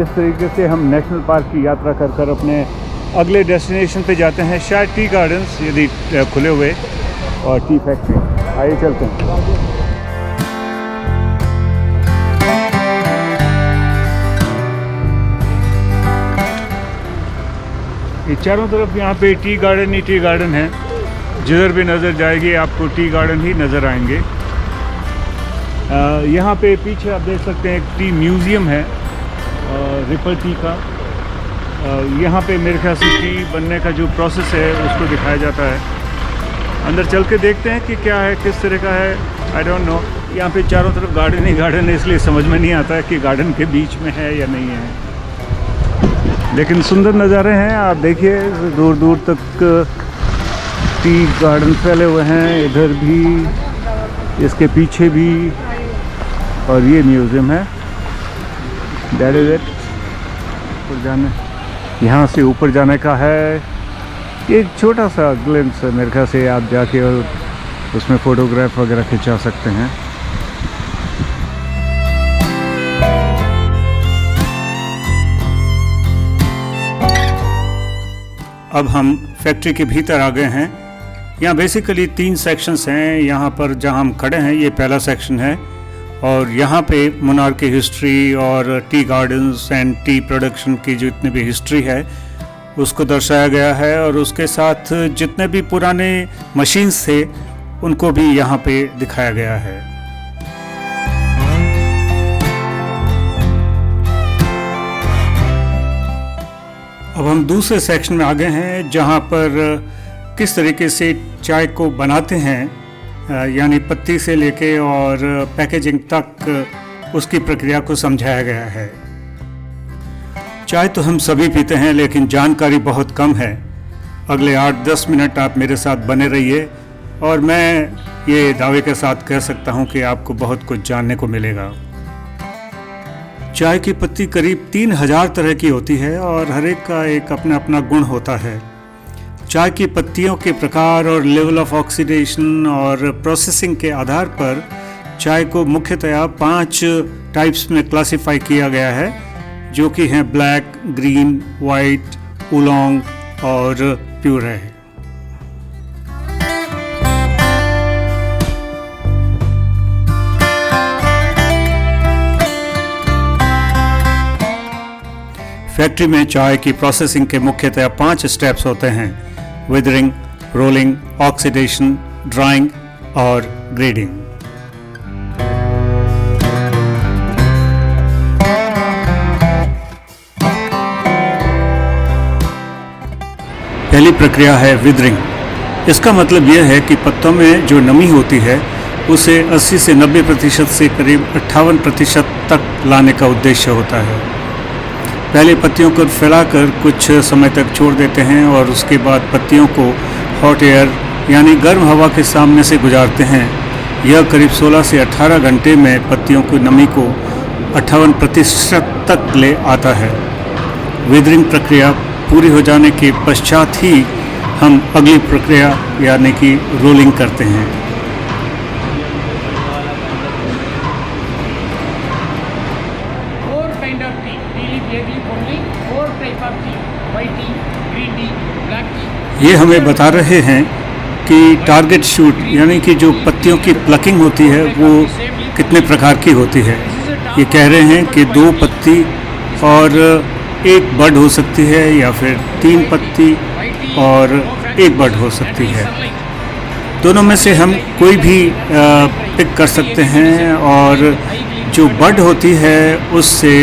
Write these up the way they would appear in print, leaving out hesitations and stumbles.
इस तरीके से हम नेशनल पार्क की यात्रा कर कर अपने अगले डेस्टिनेशन पे जाते हैं, शायद टी गार्डन्स यदि खुले हुए, और टी फैक्ट्री। आइए चलते हैं। ये चारों तरफ यहाँ पे टी गार्डन ही टी गार्डन है। जिधर भी नज़र जाएगी आपको टी गार्डन ही नज़र आएंगे। यहाँ पे पीछे आप देख सकते हैं एक टी म्यूज़ियम है, रिपल टी का। यहाँ पे मेरे ख्याल से टी बनने का जो प्रोसेस है उसको दिखाया जाता है। अंदर चल के देखते हैं कि क्या है, किस तरह का है, आई डोंट नो। यहाँ पे चारों तरफ गार्डन ही गार्डन है, इसलिए समझ में नहीं आता है कि गार्डन के बीच में है या नहीं है। लेकिन सुंदर नज़ारे हैं, आप देखिए दूर दूर तक टी गार्डन फैले हुए हैं, इधर भी, इसके पीछे भी, और ये म्यूज़ियम है। That is it. ऊपर जाने, यहाँ से ऊपर जाने का है। एक छोटा सा ग्लिम्स है, मेरे ख्याल से आप जाके और उसमें फ़ोटोग्राफ वगैरह खिंचा सकते हैं। अब हम फैक्ट्री के भीतर आ गए हैं। यहाँ बेसिकली 3 सेक्शंस हैं। यहाँ पर जहाँ हम खड़े हैं ये पहला सेक्शन है, और यहाँ पे मुनार की हिस्ट्री और tea gardens and T production की जितनी भी हिस्ट्री है उसको दर्शाया गया है, और उसके साथ जितने भी पुराने मशीन्स थे उनको भी यहाँ पे दिखाया गया है। अब हम दूसरे सेक्शन में आ गए हैं जहाँ पर किस तरीके से चाय को बनाते हैं, यानी पत्ती से लेके और पैकेजिंग तक उसकी प्रक्रिया को समझाया गया है। चाय तो हम सभी पीते हैं, लेकिन जानकारी बहुत कम है। अगले 8-10 मिनट आप मेरे साथ बने रहिए, और मैं ये दावे के साथ कह सकता हूँ कि आपको बहुत कुछ जानने को मिलेगा। चाय की पत्ती करीब 3000 तरह की होती है, और हर एक का एक अपना अपना गुण होता है। चाय की पत्तियों के प्रकार और लेवल ऑफ ऑक्सीडेशन और प्रोसेसिंग के आधार पर चाय को मुख्यतया 5 टाइप्स में क्लासिफाई किया गया है, जो कि हैं ब्लैक, ग्रीन, वाइट, उलोंग और प्यूरे। फैक्ट्री में चाय की प्रोसेसिंग के मुख्यतः 5 स्टेप्स होते हैं: विदरिंग, रोलिंग, ऑक्सीडेशन, ड्राइंग और ग्रेडिंग। पहली प्रक्रिया है विदरिंग। इसका मतलब यह है कि पत्तों में जो नमी होती है उसे 80 से 90% से करीब 58% तक लाने का उद्देश्य होता है। पहले पत्तियों को फैलाकर कुछ समय तक छोड़ देते हैं, और उसके बाद पत्तियों को हॉट एयर यानी गर्म हवा के सामने से गुजारते हैं। यह करीब 16 से 18 घंटे में पत्तियों की नमी को 58% तक ले आता है। विदरिंग प्रक्रिया पूरी हो जाने के पश्चात ही हम अगली प्रक्रिया यानी कि रोलिंग करते हैं। ये हमें बता रहे हैं कि टारगेट शूट यानी कि जो पत्तियों की प्लकिंग होती है वो कितने प्रकार की होती है। ये कह रहे हैं कि 2 पत्ती और 1 बड हो सकती है, या फिर 3 पत्ती और 1 बड हो सकती है। दोनों में से हम कोई भी पिक कर सकते हैं, और जो बड होती है उससे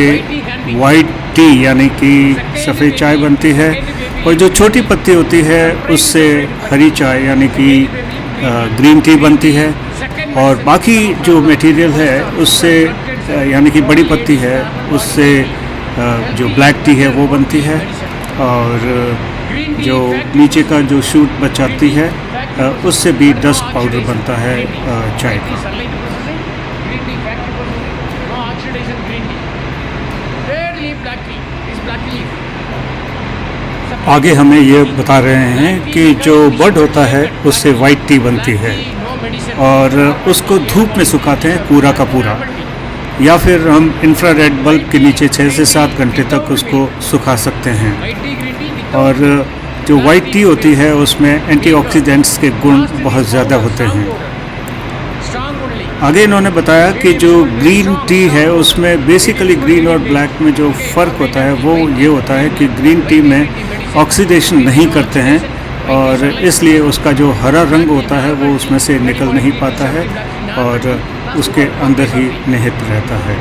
वाइट टी यानी कि सफ़ेद चाय बनती है, और जो छोटी पत्ती होती है उससे हरी चाय यानी कि ग्रीन टी बनती है, और बाकी जो मटेरियल है उससे यानी कि बड़ी पत्ती है उससे जो ब्लैक टी है वो बनती है, और जो नीचे का जो शूट बचाती है उससे भी डस्ट पाउडर बनता है चाय का। आगे हमें ये बता रहे हैं कि जो बड होता है उससे वाइट टी बनती है, और उसको धूप में सुखाते हैं पूरा का पूरा। या फिर हम इंफ्रारेड बल्ब के नीचे 6 से 7 घंटे तक उसको सुखा सकते हैं। और जो वाइट टी होती है उसमें एंटीऑक्सीडेंट्स के गुण बहुत ज़्यादा होते हैं। आगे इन्होंने बताया कि जो ग्रीन टी है उसमें बेसिकली ग्रीन और ब्लैक में जो फ़र्क होता है वो ये होता है कि ग्रीन टी में ऑक्सीडेशन नहीं करते हैं और इसलिए उसका जो हरा रंग होता है वो उसमें से निकल नहीं पाता है और उसके अंदर ही निहित रहता है।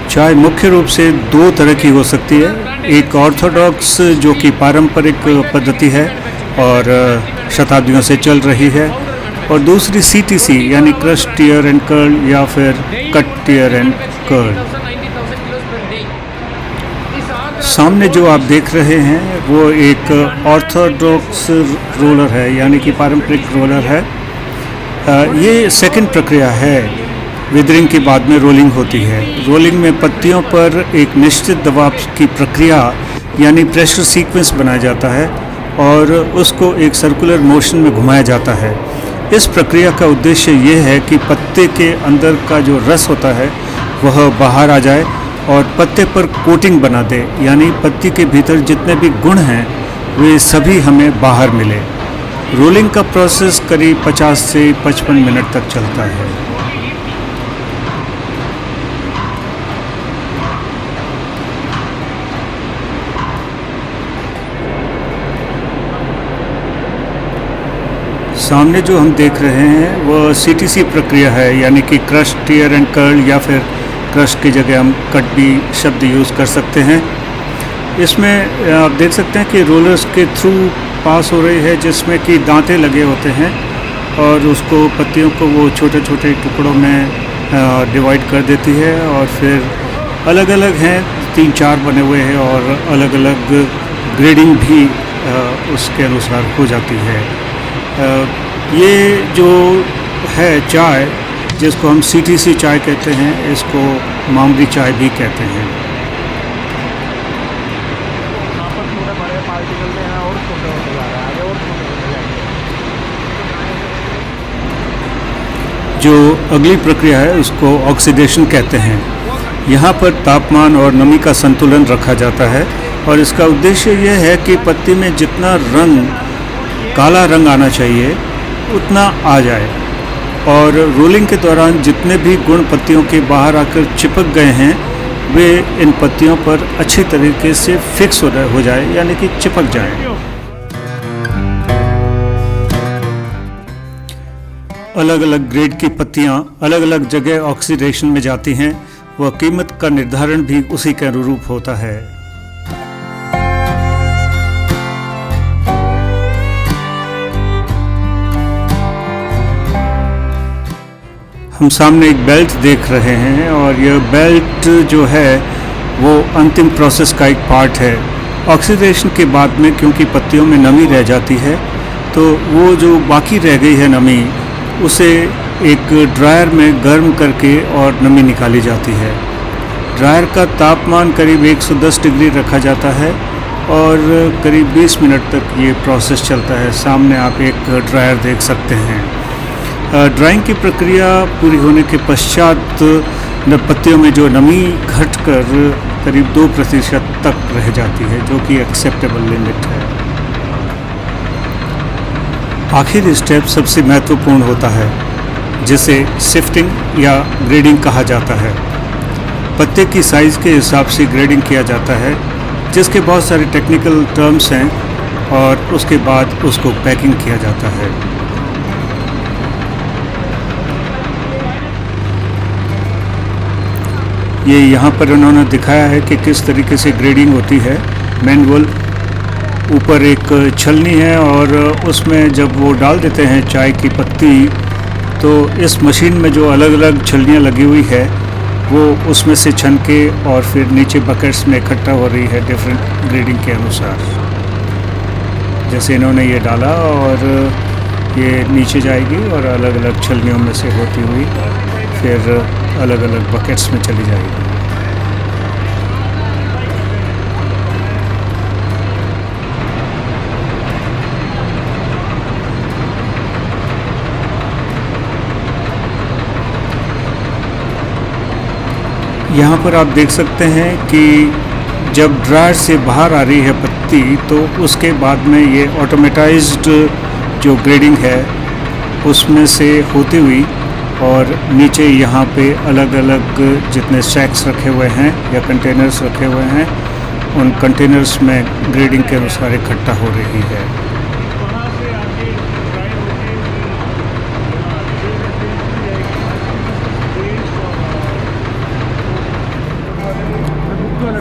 चाय मुख्य रूप से 2 तरह की हो सकती है, एक ऑर्थोडॉक्स जो कि पारंपरिक पद्धति है और शताब्दियों से चल रही है, और दूसरी CTC यानी क्रश टीयर एंड कर्ल या फिर कट टीयर एंड कर्ल। सामने जो आप देख रहे हैं वो एक ऑर्थोडॉक्स रोलर है यानी कि पारंपरिक रोलर है। ये सेकंड प्रक्रिया है, विदरिंग के बाद में रोलिंग होती है। रोलिंग में पत्तियों पर एक निश्चित दबाव की प्रक्रिया यानी प्रेशर सीक्वेंस बनाया जाता है और उसको एक सर्कुलर मोशन में घुमाया जाता है। इस प्रक्रिया का उद्देश्य ये है कि पत्ते के अंदर का जो रस होता है वह बाहर आ जाए और पत्ते पर कोटिंग बना दे, यानी पत्ती के भीतर जितने भी गुण हैं वे सभी हमें बाहर मिले। रोलिंग का प्रोसेस करीब 50 से 55 मिनट तक चलता है। सामने जो हम देख रहे हैं वह CTC प्रक्रिया है यानी कि क्रश टीयर एंड कर्ल या फिर क्रश की जगह हम कट भी शब्द यूज़ कर सकते हैं। इसमें आप देख सकते हैं कि रोलर्स के थ्रू पास हो रही है जिसमें कि दांते लगे होते हैं और उसको पत्तियों को वो छोटे छोटे टुकड़ों में डिवाइड कर देती है और फिर अलग अलग हैं, 3-4 बने हुए हैं और अलग अलग ग्रेडिंग भी उसके अनुसार हो जाती है। ये जो है चाय जिसको हम CTC चाय कहते हैं, इसको मामरी चाय भी कहते हैं। जो अगली प्रक्रिया है उसको ऑक्सीडेशन कहते हैं। यहाँ पर तापमान और नमी का संतुलन रखा जाता है और इसका उद्देश्य यह है कि पत्ती में जितना रंग काला रंग आना चाहिए उतना आ जाए और रोलिंग के दौरान जितने भी गुण पत्तियों के बाहर आकर चिपक गए हैं वे इन पत्तियों पर अच्छी तरीके से फिक्स हो जाए यानी कि चिपक जाए। अलग अलग ग्रेड की पत्तियां अलग अलग जगह ऑक्सीडेशन में जाती हैं, वह कीमत का निर्धारण भी उसी के अनुरूप होता है। हम सामने एक बेल्ट देख रहे हैं और यह बेल्ट जो है वो अंतिम प्रोसेस का एक पार्ट है। ऑक्सीडेशन के बाद में क्योंकि पत्तियों में नमी रह जाती है तो वो जो बाकी रह गई है नमी उसे एक ड्रायर में गर्म करके और नमी निकाली जाती है। ड्रायर का तापमान करीब 110 डिग्री रखा जाता है और करीब 20 मिनट तक ये प्रोसेस चलता है। सामने आप एक ड्रायर देख सकते हैं। ड्राइंग की प्रक्रिया पूरी होने के पश्चात पत्तियों में जो नमी घटकर करीब 2% तक रह जाती है जो कि एक्सेप्टेबल लिमिट है। आखिरी स्टेप सबसे महत्वपूर्ण होता है जिसे सिफ्टिंग या ग्रेडिंग कहा जाता है। पत्ते की साइज़ के हिसाब से ग्रेडिंग किया जाता है जिसके बहुत सारे टेक्निकल टर्म्स हैं और उसके बाद उसको पैकिंग किया जाता है। ये यहाँ पर उन्होंने दिखाया है कि किस तरीके से ग्रेडिंग होती है। मैनुअल ऊपर एक छलनी है और उसमें जब वो डाल देते हैं चाय की पत्ती तो इस मशीन में जो अलग अलग छलनियाँ लगी हुई है वो उसमें से छन के और फिर नीचे बकेट्स में इकट्ठा हो रही है डिफरेंट ग्रेडिंग के अनुसार। जैसे इन्होंने ये डाला और ये नीचे जाएगी और अलग अलग छलनियों में से होती हुई फिर अलग अलग बकेट्स में चली जाएगी। यहाँ पर आप देख सकते हैं कि जब ड्रायर से बाहर आ रही है पत्ती तो उसके बाद में ये ऑटोमेटाइज्ड जो ग्रेडिंग है उसमें से होती हुई और नीचे यहाँ पे अलग अलग जितने सैक्स रखे हुए हैं या कंटेनर्स रखे हुए हैं उन कंटेनर्स में ग्रेडिंग के अनुसार इकट्ठा हो रही है।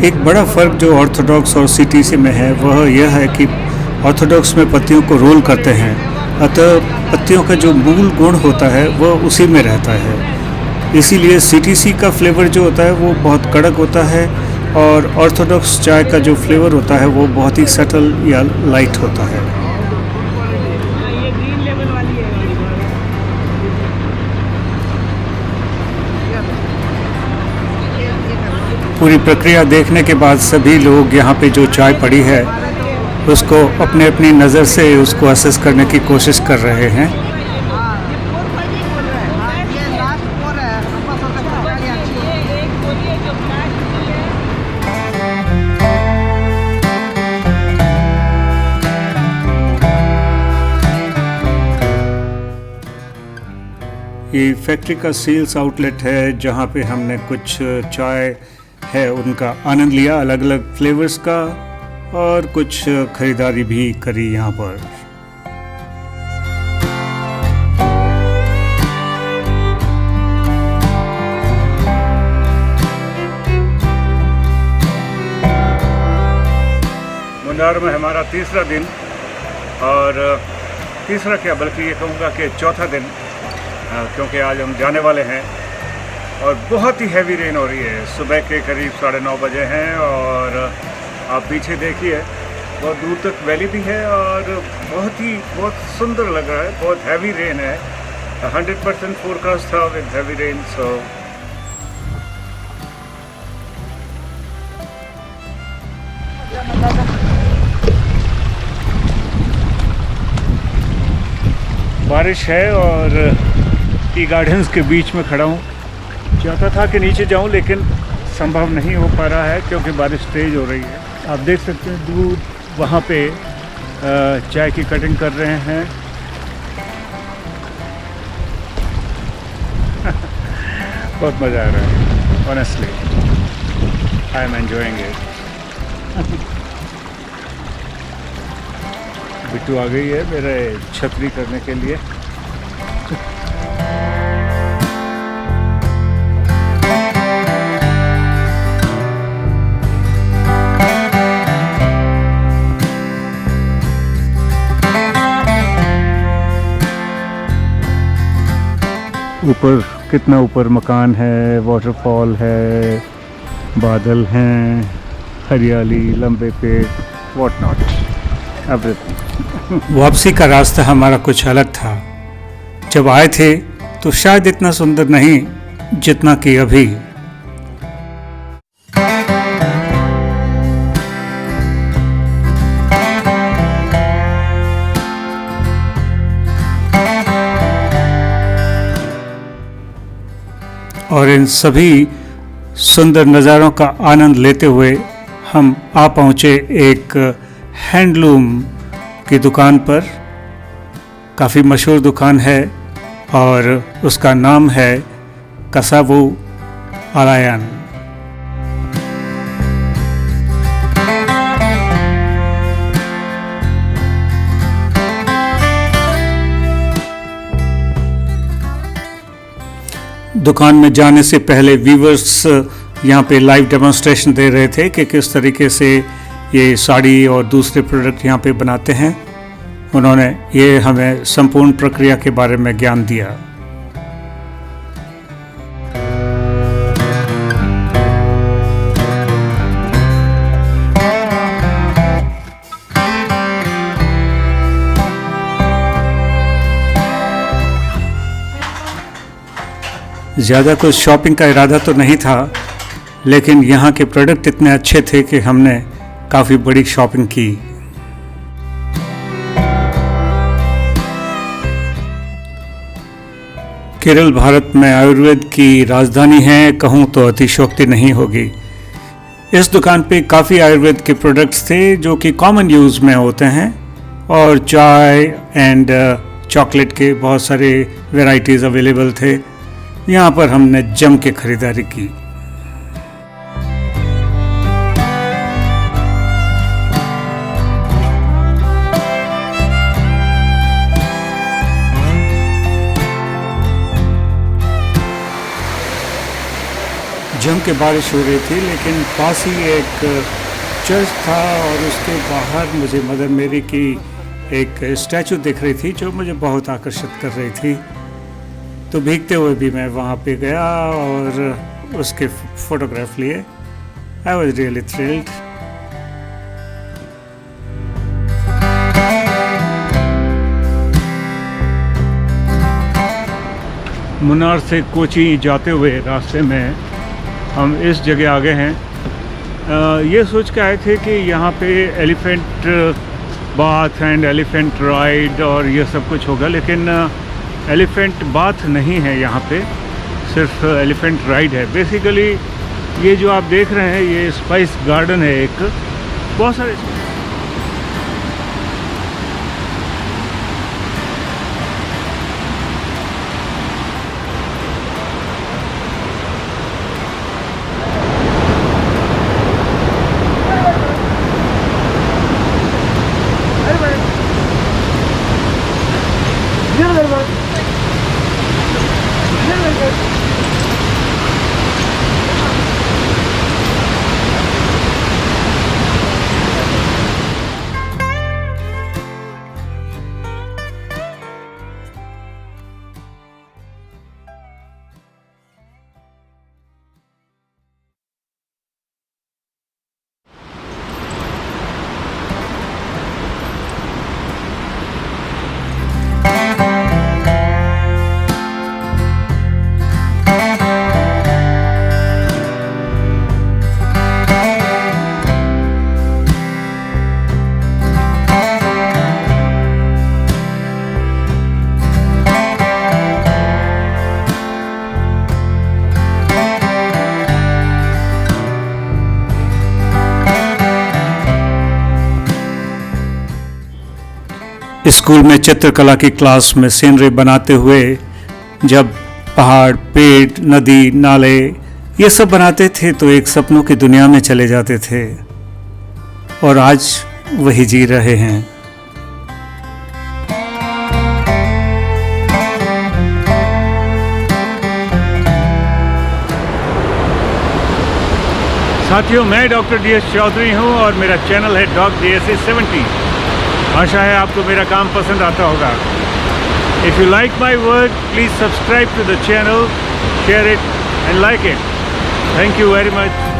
एक बड़ा फ़र्क जो ऑर्थोडॉक्स और सीटीसी में है वह यह है कि ऑर्थोडॉक्स में पत्तियों को रोल करते हैं, अतः पत्तियों का जो मूल गुण होता है वह उसी में रहता है। इसीलिए सीटीसी का फ्लेवर जो होता है वो बहुत कड़क होता है और ऑर्थोडॉक्स चाय का जो फ्लेवर होता है वो बहुत ही सटल या लाइट होता है। पूरी प्रक्रिया देखने के बाद सभी लोग यहाँ पे जो चाय पड़ी है उसको अपने अपनी नज़र से उसको असेस करने की कोशिश कर रहे हैं। ये फैक्ट्री का सेल्स आउटलेट है जहाँ पे हमने कुछ चाय है उनका आनंद लिया, अलग अलग फ्लेवर्स का, और कुछ खरीदारी भी करी यहाँ पर। मुन्नार में हमारा तीसरा दिन, और तीसरा क्या बल्कि ये कहूँगा कि चौथा दिन, क्योंकि आज हम जाने वाले हैं और बहुत ही हैवी रेन हो रही है। सुबह के करीब 9:30 बजे हैं और आप पीछे देखिए बहुत दूर तक वैली भी है और बहुत सुंदर लग रहा है। बहुत हैवी रेन है, 100% फोरकास्ट था विद हैवी रेन। सो बारिश है और टी गार्डन्स के बीच में खड़ा हूँ। चाहता था कि नीचे जाऊं लेकिन संभव नहीं हो पा रहा है क्योंकि बारिश तेज़ हो रही है। आप देख सकते हैं दूर वहाँ पे चाय की कटिंग कर रहे हैं। बहुत मज़ा आ रहा है, honestly I am enjoying it. Bittu आ गई है मेरे छतरी करने के लिए। ऊपर कितना ऊपर मकान है, वाटरफॉल है, बादल हैं, हरियाली, लंबे पेड़, व्हाट नॉट, एवरीथिंग। वापसी का रास्ता हमारा कुछ अलग था। जब आए थे तो शायद इतना सुंदर नहीं जितना कि अभी। और इन सभी सुंदर नज़ारों का आनंद लेते हुए हम आ पहुँचे एक हैंडलूम की दुकान पर। काफ़ी मशहूर दुकान है और उसका नाम है कसावू आलायन। दुकान में जाने से पहले वीवर्स यहाँ पे लाइव डेमोन्स्ट्रेशन दे रहे थे कि किस तरीके से ये साड़ी और दूसरे प्रोडक्ट यहाँ पे बनाते हैं। उन्होंने ये हमें संपूर्ण प्रक्रिया के बारे में ज्ञान दिया। ज़्यादा कुछ शॉपिंग का इरादा तो नहीं था, लेकिन यहाँ के प्रोडक्ट इतने अच्छे थे कि हमने काफ़ी बड़ी शॉपिंग की। केरल भारत में आयुर्वेद की राजधानी है, कहूँ तो अतिशयोक्ति नहीं होगी। इस दुकान पे काफ़ी आयुर्वेद के प्रोडक्ट्स थे जो कि कॉमन यूज़ में होते हैं, और चाय एंड चॉकलेट के बहुत सारे वैरायटीज़ अवेलेबल थे। यहाँ पर हमने जम के ख़रीदारी की। जम के बारिश हो रही थी, लेकिन पास ही एक चर्च था और उसके बाहर मुझे मदर मेरी की एक स्टैचू दिख रही थी जो मुझे बहुत आकर्षित कर रही थी। तो भीगते हुए भी मैं वहाँ पे गया और उसके फ़ोटोग्राफ लिए। I was really thrilled. Munnar से कोची जाते हुए रास्ते में हम इस जगह आ गए हैं। ये सोच के आए थे कि यहाँ पे elephant bath and elephant ride और ये सब कुछ होगा, लेकिन एलिफेंट बाथ नहीं है यहाँ पे, सिर्फ एलिफेंट राइड है। बेसिकली ये जो आप देख रहे हैं ये स्पाइस गार्डन है एक, बहुत सारे स्कूल में चित्रकला की क्लास में सीनरी बनाते हुए जब पहाड़, पेड़, नदी, नाले ये सब बनाते थे तो एक सपनों की दुनिया में चले जाते थे, और आज वही जी रहे हैं। साथियों, मैं डॉक्टर DS चौधरी हूँ और मेरा चैनल है डॉग DSA70। आशा है आपको मेरा काम पसंद आता होगा। If you like my work, please subscribe to the channel, share it and like it. Thank you very much.